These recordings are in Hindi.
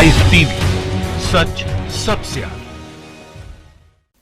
लाइव टीवी, सच सबसे आगे।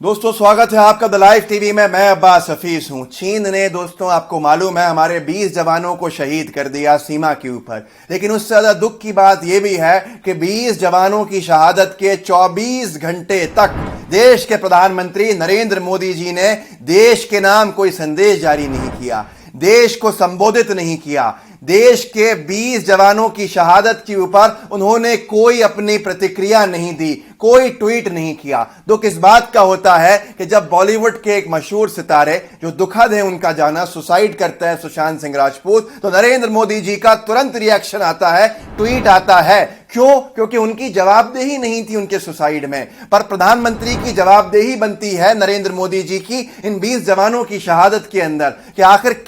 दोस्तों स्वागत है आपका द लाइव टीवी में। मैं अब्बास हफीज हूं। चीन ने दोस्तों आपको मालूम है हमारे 20 जवानों को शहीद कर दिया सीमा के ऊपर। लेकिन उससे ज्यादा दुख की बात यह भी है कि 20 जवानों की शहादत के 24 घंटे तक देश के प्रधानमंत्री नरेंद्र मोदी जी ने देश के नाम कोई संदेश जारी नहीं किया, देश को संबोधित नहीं किया। देश के 20 जवानों की शहादत के ऊपर उन्होंने कोई अपनी प्रतिक्रिया नहीं दी, कोई ट्वीट नहीं किया। दुख इस बात का होता है कि जब बॉलीवुड के एक मशहूर सितारे, जो दुखद है उनका जाना, सुसाइड करते हैं सुशांत सिंह राजपूत, तो नरेंद्र मोदी जी का तुरंत रिएक्शन आता है, ट्वीट आता है। क्यों? क्योंकि उनकी जवाबदेही नहीं थी उनके सुसाइड में। पर प्रधानमंत्री की जवाबदेही बनती है नरेंद्र मोदी जी की इन 20 जवानों की शहादत के अंदर कि आखिर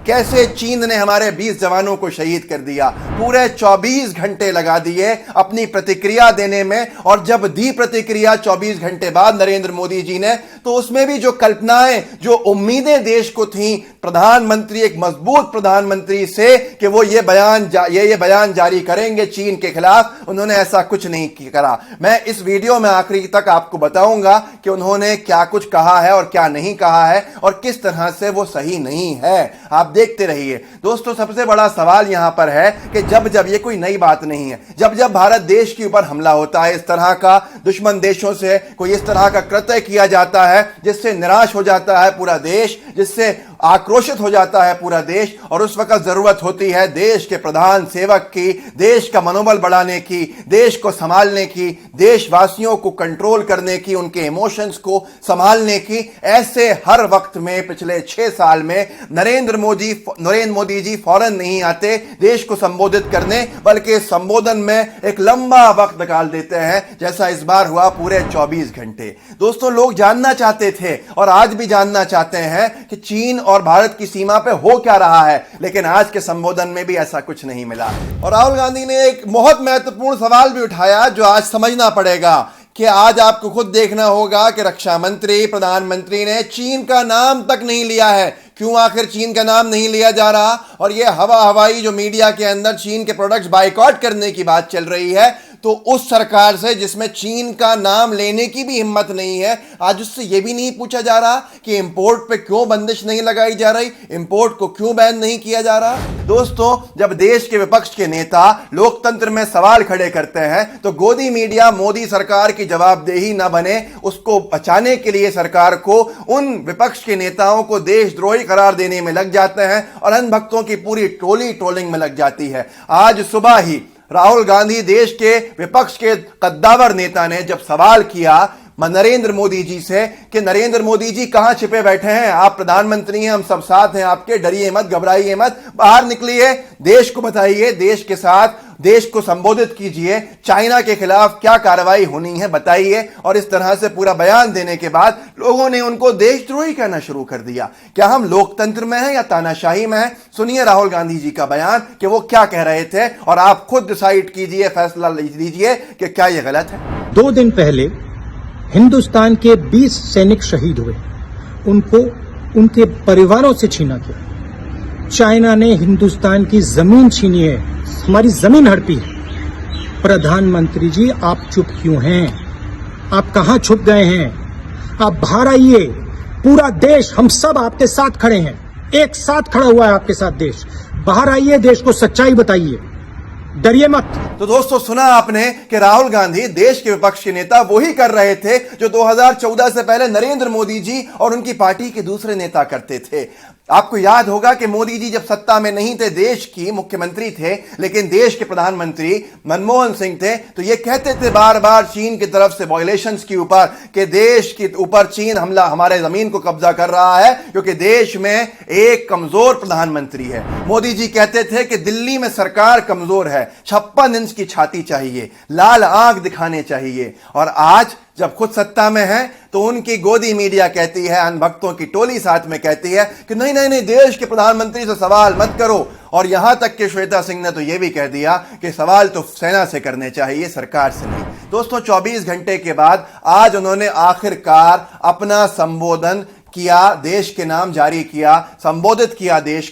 कैसे चीन ने हमारे 20 जवानों को शहीद कर दिया। पूरे 24 घंटे लगा दिए अपनी प्रतिक्रिया देने में, और जब दी प्रतिक्रिया 24 घंटे बाद नरेंद्र मोदी जी ने, तो उसमें भी जो कल्पनाएं, जो उम्मीदें देश को थी प्रधानमंत्री, एक मजबूत प्रधानमंत्री से कि वो ये बयान जारी करेंगे चीन के खिलाफ, उन्होंने ऐसा कुछ नहीं करा। मैं इस वीडियो में आखिरी तक आपको बताऊंगा कि उन्होंने क्या कुछ कहा है और क्या नहीं कहा है और किस तरह से वो सही नहीं है। आप देखते रहिए। दोस्तों सबसे बड़ा सवाल यहां पर है कि जब ये कोई नई बात नहीं है, जब भारत देश के ऊपर हमला होता है, इस तरह का दुश्मन देशों से कोई इस तरह का कृत्य किया जाता है जिससे निराश हो जाता है पूरा देश, जिससे आक्रोशित हो जाता है पूरा देश, और उस वक्त जरूरत होती है देश के प्रधान सेवक की, देश का मनोबल बढ़ाने की, देश को संभालने की, देशवासियों को कंट्रोल करने की, उनके इमोशंस को संभालने की। ऐसे हर वक्त में पिछले 6 साल में नरेंद्र मोदी जी फौरन नहीं आते देश को संबोधित करने, बल्कि संबोधन में एक लंबा वक्त निकाल देते हैं, जैसा इस बार हुआ पूरे 24 घंटे। दोस्तों लोग जानना चाहते थे और आज भी जानना चाहते हैं कि चीन और भारत की सीमा पे हो क्या रहा है, लेकिन आज के संबोधन में भी ऐसा कुछ नहीं मिला। और राहुल गांधी ने एक बहुत महत्वपूर्ण सवाल भी उठाया जो आज समझना पड़ेगा कि आज आपको खुद देखना होगा कि रक्षा मंत्री, प्रधानमंत्री ने चीन का नाम तक नहीं लिया है। क्यों आखिर चीन का नाम नहीं लिया जा रहा? और ये हवाई जो मीडिया के अंदर चीन के प्रोडक्ट्स बाइकआउट करने की बात चल रही है, तो उस सरकार से जिसमें चीन का नाम लेने की भी हिम्मत नहीं है, आज उससे यह भी नहीं पूछा जा रहा कि इंपोर्ट पे क्यों बंदिश नहीं लगाई जा रही, इंपोर्ट को क्यों बैन नहीं किया जा रहा। दोस्तों जब देश के विपक्ष के नेता लोकतंत्र में सवाल खड़े करते हैं, तो गोदी मीडिया मोदी सरकार की जवाबदेही न बने, उसको बचाने के लिए सरकार को, उन विपक्ष के नेताओं को देशद्रोही करार देने में लग जाते हैं और अंधभक्तों की पूरी टोली ट्रोलिंग में लग जाती है। आज सुबह ही राहुल गांधी, देश के विपक्ष के कद्दावर नेता, ने जब सवाल किया नरेंद्र मोदी जी से कि नरेंद्र मोदी जी कहां छिपे बैठे हैं, आप प्रधानमंत्री हैं, हम सब साथ हैं आपके, डरिए मत, घबराइए मत, बाहर निकलिए, देश को बताइए, देश के साथ देश को संबोधित कीजिए, चाइना के खिलाफ क्या कार्रवाई होनी है बताइए। और इस तरह से पूरा बयान देने के बाद लोगों ने उनको देशद्रोही कहना शुरू कर दिया। क्या हम लोकतंत्र में हैं या तानाशाही में हैं? सुनिए राहुल गांधी जी का बयान कि वो क्या कह रहे थे, और आप खुद डिसाइड कीजिए, फैसला लीजिए कि क्या ये गलत है। 2 दिन पहले हिंदुस्तान के 20 सैनिक शहीद हुए, उनको उनके परिवारों से छीना गया। चाइना ने हिंदुस्तान की जमीन छीनी है, हमारी जमीन हड़पी है। प्रधानमंत्री जी आप चुप क्यों हैं? आप कहां छुप गए हैं? आप बाहर आइए। पूरा देश, हम सब आपके साथ खड़े हैं, एक साथ खड़ा हुआ है आपके साथ देश। बाहर आइए, देश को सच्चाई बताइए, डरिए मत। तो दोस्तों सुना आपने कि राहुल गांधी, देश के विपक्ष के नेता, वही कर रहे थे जो 2014 से पहले नरेंद्र मोदी जी और उनकी पार्टी के दूसरे नेता करते थे। आपको याद होगा कि मोदी जी जब सत्ता में नहीं थे, देश की मुख्यमंत्री थे, लेकिन देश के प्रधानमंत्री मनमोहन सिंह थे, तो ये कहते थे बार बार चीन की तरफ से वायलेशंस के ऊपर कि देश के ऊपर चीन हमला, हमारे जमीन को कब्जा कर रहा है, क्योंकि देश में एक कमजोर प्रधानमंत्री है। मोदी जी कहते थे कि दिल्ली में सरकार कमजोर है, 56 इंच की छाती चाहिए, लाल आंख दिखाने चाहिए। और आज जब खुद सत्ता में है तो उनकी गोदी मीडिया कहती है, अनभक्तों की टोली साथ में कहती है कि नहीं नहीं नहीं, देश के प्रधानमंत्री से सवाल मत करो। और यहां तक कि श्वेता सिंह ने तो यह भी कह दिया कि सवाल तो सेना से करने चाहिए, सरकार से नहीं। दोस्तों 24 घंटे के बाद आज उन्होंने आखिरकार अपना संबोधन किया, देश के नाम जारी किया, संबोधित किया देश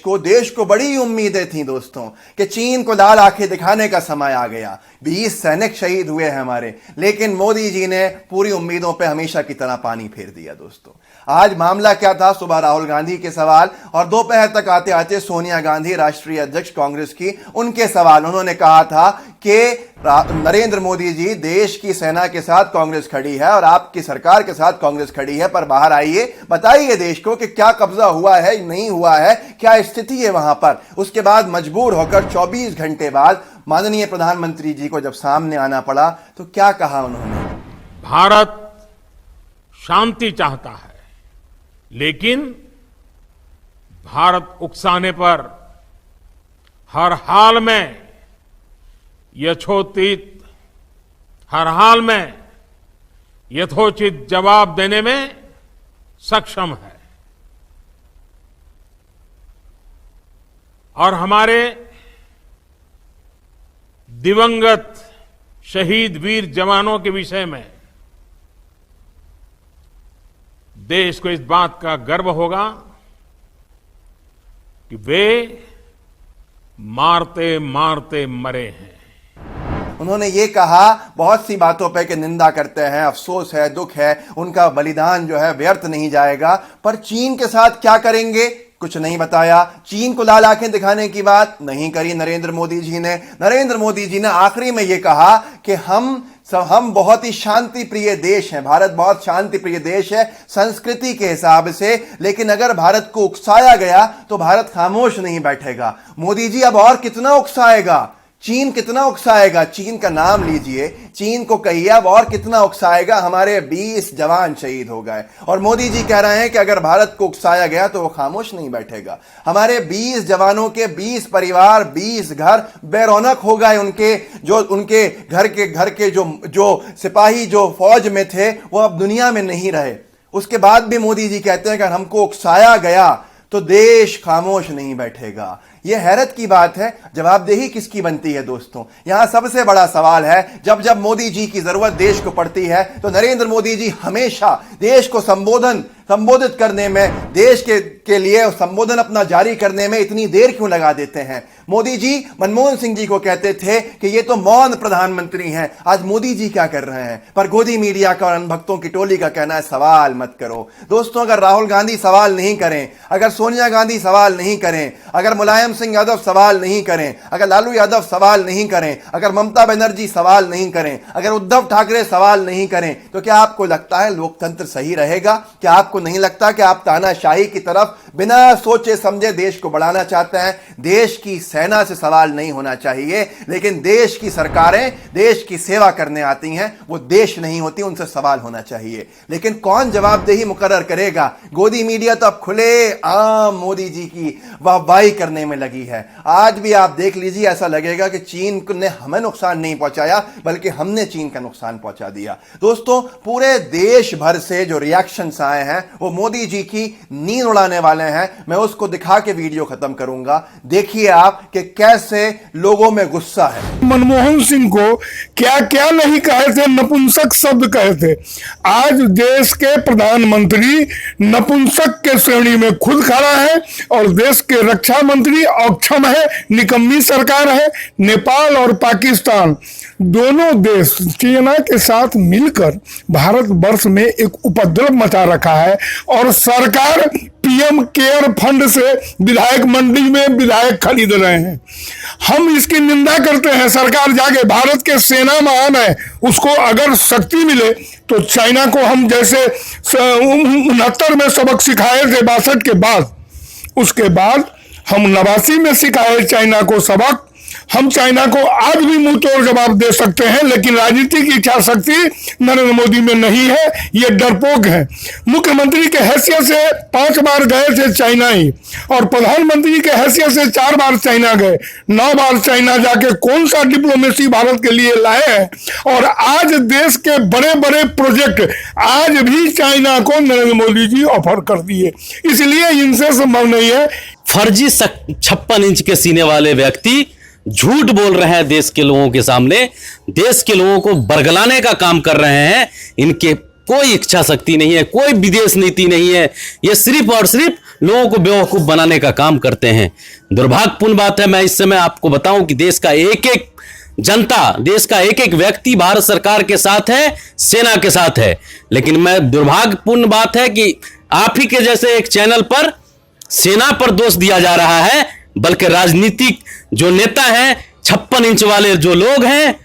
को बड़ी उम्मीदें थी दोस्तों कि चीन को लाल आंखें दिखाने का समय आ गया। 20 सैनिक शहीद हुए हैं हमारे, लेकिन मोदी जी ने पूरी उम्मीदों पे हमेशा की तरह पानी फेर दिया दोस्तों। आज मामला क्या था? सुबह राहुल गांधी के सवाल और दोपहर तक आते आते सोनिया गांधी राष्ट्रीय अध्यक्ष कांग्रेस की, उनके सवाल। उन्होंने कहा था कि नरेंद्र मोदी जी, देश की सेना के साथ कांग्रेस खड़ी है और आपकी सरकार के साथ कांग्रेस खड़ी है, पर बाहर आइए, बताइए देश को कि क्या कब्जा हुआ है, नहीं हुआ है, क्या स्थिति है वहां पर। उसके बाद मजबूर होकर 24 घंटे बाद माननीय प्रधानमंत्री जी को जब सामने आना पड़ा तो क्या कहा उन्होंने? भारत शांति चाहता है, लेकिन भारत उकसाने पर हर हाल में यथोचित, हर हाल में यथोचित जवाब देने में सक्षम है। और हमारे दिवंगत शहीद वीर जवानों के विषय में देश को इस बात का गर्व होगा कि वे मारते मारते मरे हैं। उन्होंने ये कहा बहुत सी बातों पे कि निंदा करते हैं, अफसोस है, दुख है, उनका बलिदान जो है व्यर्थ नहीं जाएगा, पर चीन के साथ क्या करेंगे कुछ नहीं बताया। चीन को लाल आंखें दिखाने की बात नहीं करी नरेंद्र मोदी जी ने। नरेंद्र मोदी जी ने आखिरी में ये कहा कि हम बहुत ही शांति प्रिय देश हैं, भारत बहुत शांति प्रिय देश है संस्कृति के हिसाब से, लेकिन अगर भारत को उकसाया गया तो भारत खामोश नहीं बैठेगा। मोदी जी अब और कितना उकसाएगा? चीन कितना उकसाएगा? चीन का नाम लीजिए, चीन को कहिए अब और कितना उकसाएगा? हमारे 20 जवान शहीद हो गए और मोदी जी कह रहे हैं कि अगर भारत को उकसाया गया तो वो खामोश नहीं बैठेगा। हमारे 20 जवानों के 20 परिवार, 20 घर बेरौनक हो गए। उनके घर के जो सिपाही जो फौज में थे वो अब दुनिया में नहीं रहे। उसके बाद भी मोदी जी कहते हैं कि अगर हमको उकसाया गया तो देश खामोश नहीं बैठेगा। यह हैरत की बात है। जवाबदेही किसकी बनती है दोस्तों? यहां सबसे बड़ा सवाल है, जब मोदी जी की जरूरत देश को पड़ती है तो नरेंद्र मोदी जी हमेशा देश को संबोधित करने में, देश के लिए संबोधन अपना जारी करने में इतनी देर क्यों लगा देते हैं? मोदी जी मनमोहन सिंह जी को कहते थे कि ये तो मौन प्रधानमंत्री हैं। आज मोदी जी क्या कर रहे हैं? पर गोदी मीडिया का और अनभक्तों की टोली का कहना है सवाल मत करो। दोस्तों, अगर राहुल गांधी सवाल नहीं करें, अगर सोनिया गांधी सवाल नहीं करें, अगर मुलायम सिंह यादव सवाल नहीं करें, अगर लालू यादव सवाल नहीं करें, अगर ममता बनर्जी सवाल नहीं करें, अगर उद्धव ठाकरे सवाल नहीं करें, तो क्या आपको लगता है लोकतंत्र सही रहेगा? क्या आपको नहीं लगता कि आप तानाशाही की तरफ बिना सोचे समझे देश को बढ़ाना चाहते हैं? देश की सेना से सवाल नहीं होना चाहिए, लेकिन देश की सरकारें देश की सेवा करने आती हैं, वो देश नहीं होती, उनसे सवाल होना चाहिए। लेकिन कौन जवाबदेही मुकर्रर करेगा? गोदी मीडिया तो अब खुले आम मोदी जी की वाहवाही करने में लगी है। आज भी आप देख लीजिए, ऐसा लगेगा कि चीन ने हमें नुकसान नहीं पहुंचाया, बल्कि हमने चीन का नुकसान पहुंचा दिया। दोस्तों, पूरे देश भर से जो रिएक्शंस आए हैं वो मोदी जी की नींद उड़ाने वाले हैं। मैं उसको दिखा के वीडियो खत्म करूंगा। देखिए आप कि कैसे लोगों में गुस्सा है। मनमोहन सिंह को क्या क्या नहीं कहे थे, नपुंसक शब्द कहे थे। आज देश के प्रधानमंत्री नपुंसक के श्रेणी में खुद खड़ा है और देश के रक्षा मंत्री अक्षम है, निकम्मी सरकार है। नेपाल और पाकिस्तान दोनों देश चाइना के साथ मिलकर भारत वर्ष में एक उपद्रव मचा रखा है और सरकार पीएम केयर फंड से विधायक मंडी में विधायक खरीद रहे हैं। हम इसकी निंदा करते हैं। सरकार जाके, भारत के सेना महान है, उसको अगर शक्ति मिले तो चाइना को हम जैसे 69 में सबक सिखाए थे 62 के बाद, उसके बाद हम 89 में सिखाए चाइना को सबक। हम चाइना को आज भी मुंह तोड़ जवाब दे सकते हैं, लेकिन राजनीतिक इच्छा शक्ति नरेंद्र मोदी में नहीं है। ये डरपोक है। मुख्यमंत्री के हैसियत से 5 बार गए थे चाइना ही, और प्रधानमंत्री के हैसियत से 4 बार चाइना गए। 9 बार चाइना जाके कौन सा डिप्लोमेसी भारत के लिए लाए हैं? और आज देश के बड़े बड़े प्रोजेक्ट आज भी चाइना को नरेंद्र मोदी जी ऑफर कर दिए। इसलिए इनसे संभव नहीं है। फर्जी 56 इंच के सीने वाले व्यक्ति झूठ बोल रहे हैं देश के लोगों के सामने, देश के लोगों को बरगलाने का काम कर रहे हैं। इनके कोई इच्छा शक्ति नहीं है, कोई विदेश नीति नहीं है। ये सिर्फ और सिर्फ लोगों को बेवकूफ बनाने का काम करते हैं। दुर्भाग्यपूर्ण बात है, मैं इस समय आपको बताऊं कि देश का एक एक जनता, देश का एक एक व्यक्ति भारत सरकार के साथ है, सेना के साथ है। लेकिन मैं दुर्भाग्यपूर्ण बात है कि आप ही के जैसे एक चैनल पर सेना पर दोष दिया जा रहा है, बल्कि राजनीतिक जो नेता हैं, 56 इंच वाले जो लोग हैं,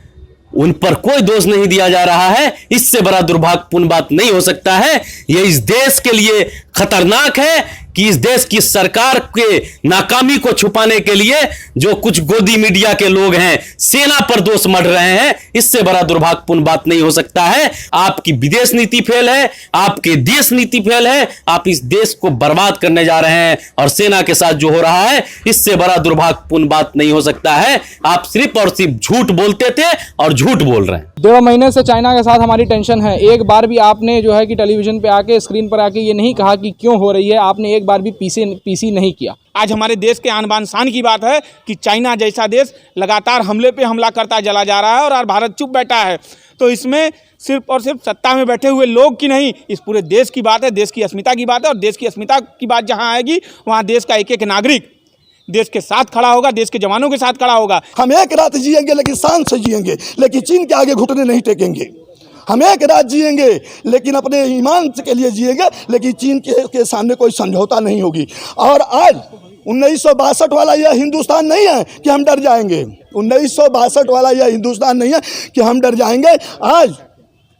उन पर कोई दोष नहीं दिया जा रहा है। इससे बड़ा दुर्भाग्यपूर्ण बात नहीं हो सकता है। यह इस देश के लिए खतरनाक है कि इस देश की सरकार के नाकामी को छुपाने के लिए जो कुछ गोदी मीडिया के लोग हैं, सेना पर दोष मढ़ रहे हैं। इससे बड़ा दुर्भाग्यपूर्ण बात नहीं हो सकता है। आपकी विदेश नीति फेल है, आपके देश नीति फेल है। आप इस देश को बर्बाद करने जा रहे हैं और सेना के साथ जो हो रहा है, इससे बड़ा दुर्भाग्यपूर्ण बात नहीं हो सकता है। आप सिर्फ और सिर्फ झूठ बोलते थे और झूठ बोल रहे हैं। 1.5 महीने से चाइना के साथ हमारी टेंशन है। एक बार भी आपने जो है कि टेलीविजन पे आके, स्क्रीन पर आके ये नहीं कहा कि क्यों हो रही है। आपने एक बार भी पीसी नहीं किया। आज हमारे देश के आन बान शान की बात है कि चाइना जैसा देश लगातार हमले पे हमला करता चला जा रहा है और भारत चुप बैठा है। तो इसमें सिर्फ और सिर्फ सत्ता में बैठे हुए लोग की नहीं, इस पूरे देश की बात है, देश की अस्मिता की बात है। और देश की अस्मिता की बात जहाँ आएगी, वहाँ देश का एक एक नागरिक देश के साथ खड़ा होगा, देश के जवानों के साथ खड़ा होगा। हम एक रात जिएंगे लेकिन शान से जिएंगे, लेकिन चीन के आगे घुटने नहीं टेकेंगे। हम एक रात जिएंगे लेकिन अपने ईमान के लिए जिएंगे, लेकिन चीन के सामने कोई समझौता नहीं होगी। और आज 1962 वाला यह हिंदुस्तान नहीं है कि हम डर जाएंगे। 1962 वाला यह हिंदुस्तान नहीं है कि हम डर जाएंगे।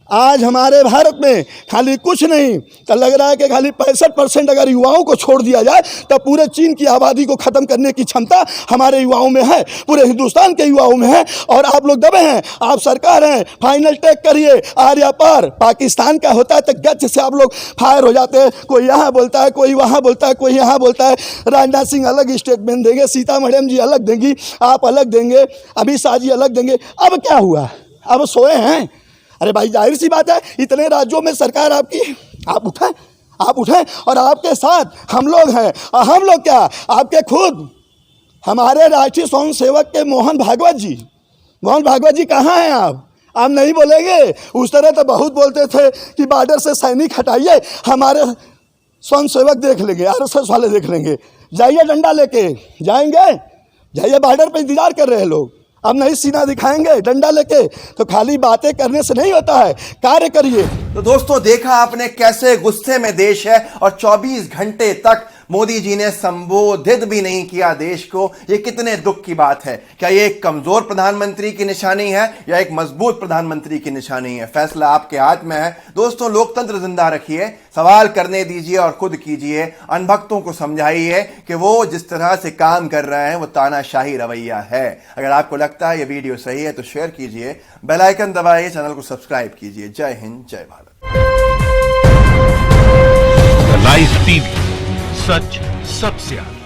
आज हमारे भारत में खाली कुछ नहीं तो लग रहा है कि खाली 65% अगर युवाओं को छोड़ दिया जाए तो पूरे चीन की आबादी को ख़त्म करने की क्षमता हमारे युवाओं में है, पूरे हिंदुस्तान के युवाओं में है। और आप लोग दबे हैं, आप सरकार हैं, फाइनल टेक करिए। आर या पार पाकिस्तान का होता है तो गच से आप लोग फायर हो जाते हैं। कोई यहाँ बोलता है, कोई वहाँ बोलता है, कोई यहाँ बोलता है। राजनाथ सिंह अलग स्टेटमेंट देंगे, सीता मैडम जी अलग देंगी, आप अलग देंगे, अमित शाह जी अलग देंगे। अब क्या हुआ? अब सोए हैं? अरे भाई जाहिर सी बात है, इतने राज्यों में सरकार आपकी, आप उठें और आपके साथ हम लोग हैं। और हम लोग क्या, आपके खुद हमारे राष्ट्रीय स्वयं सेवक के मोहन भागवत जी कहाँ हैं? आप नहीं बोलेंगे? उस तरह तो बहुत बोलते थे कि बॉर्डर से सैनिक हटाइए, हमारे स्वयं सेवक देख लेंगे, RSS वाले देख लेंगे। जाइए डंडा लेके, जाइए बॉर्डर पर इंतजार कर रहे हैं लोग। अब नहीं सीना दिखाएंगे डंडा लेके, तो खाली बातें करने से नहीं होता है, कार्य करिए। तो दोस्तों देखा आपने कैसे गुस्से में देश है और 24 घंटे तक मोदी जी ने संबोधित भी नहीं किया देश को। ये कितने दुख की बात है। क्या ये एक कमजोर प्रधानमंत्री की निशानी है या एक मजबूत प्रधानमंत्री की निशानी है? फैसला आपके हाथ में है। दोस्तों लोकतंत्र जिंदा रखिए, सवाल करने दीजिए और खुद कीजिए। अनभक्तों को समझाइए कि वो जिस तरह से काम कर रहे हैं वो तानाशाही रवैया है। अगर आपको लगता है ये वीडियो सही है तो शेयर कीजिए, बेल आइकन दबाइए, चैनल को सब्सक्राइब कीजिए। जय हिंद, जय भारत। लाइव टीवी, सच सबसे आगे।